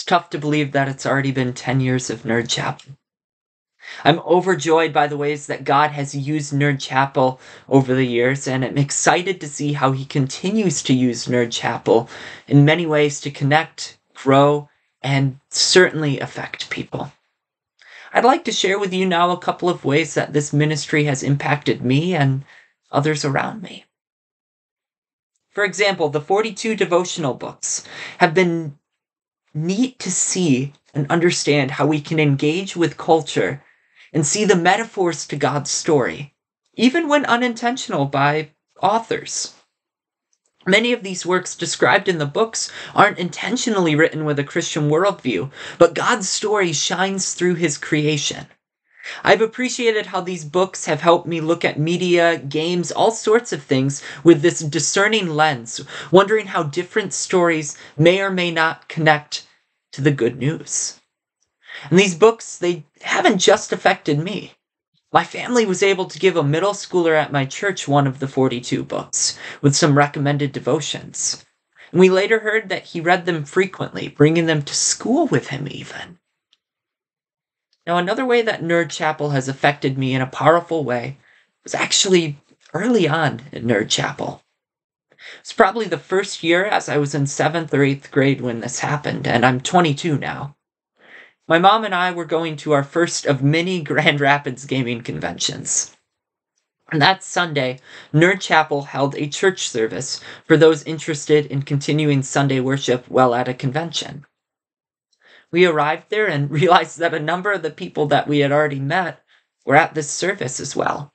tough to believe that it's already been 10 years of Nerd Chapel. I'm overjoyed by the ways that God has used Nerd Chapel over the years, and I'm excited to see how he continues to use Nerd Chapel in many ways to connect, grow, and certainly affect people. I'd like to share with you now a couple of ways that this ministry has impacted me and others around me. For example, the 42 devotional books have been neat to see and understand how we can engage with culture and see the metaphors to God's story, even when unintentional by authors. Many of these works described in the books aren't intentionally written with a Christian worldview, but God's story shines through his creation. I've appreciated how these books have helped me look at media, games, all sorts of things with this discerning lens, wondering how different stories may or may not connect to the good news. And these books, they haven't just affected me. My family was able to give a middle schooler at my church one of the 42 books, with some recommended devotions. And we later heard that he read them frequently, bringing them to school with him even. Now, another way that Nerd Chapel has affected me in a powerful way was actually early on in Nerd Chapel. It's probably the first year as I was in 7th or 8th grade when this happened, and I'm 22 now. My mom and I were going to our first of many Grand Rapids gaming conventions. And that Sunday, Nerd Chapel held a church service for those interested in continuing Sunday worship while at a convention. We arrived there and realized that a number of the people that we had already met were at this service as well.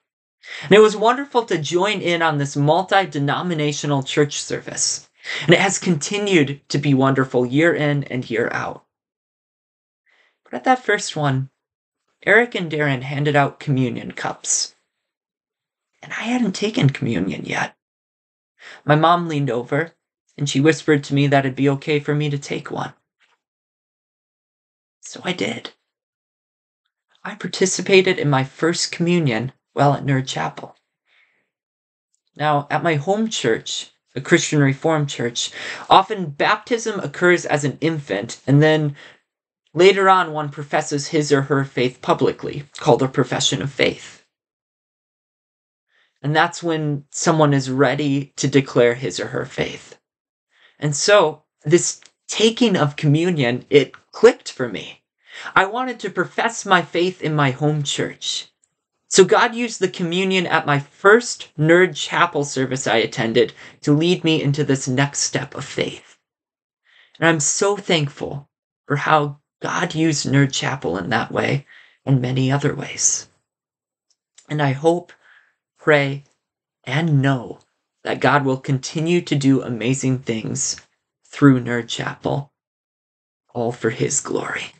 And it was wonderful to join in on this multi-denominational church service. And it has continued to be wonderful year in and year out. But at that first one, Eric and Darren handed out communion cups. And I hadn't taken communion yet. My mom leaned over, and she whispered to me that it'd be okay for me to take one. So I did. I participated in my first communion while at Nerd Chapel. Now, at my home church, a Christian Reformed church, often baptism occurs as an infant, and then later on one professes his or her faith publicly, called a profession of faith. And that's when someone is ready to declare his or her faith. And so, this taking of communion, it clicked for me. I wanted to profess my faith in my home church. So God used the communion at my first Nerd Chapel service I attended to lead me into this next step of faith. And I'm so thankful for how God used Nerd Chapel in that way and many other ways. And I hope, pray, and know that God will continue to do amazing things through Nerd Chapel, all for his glory.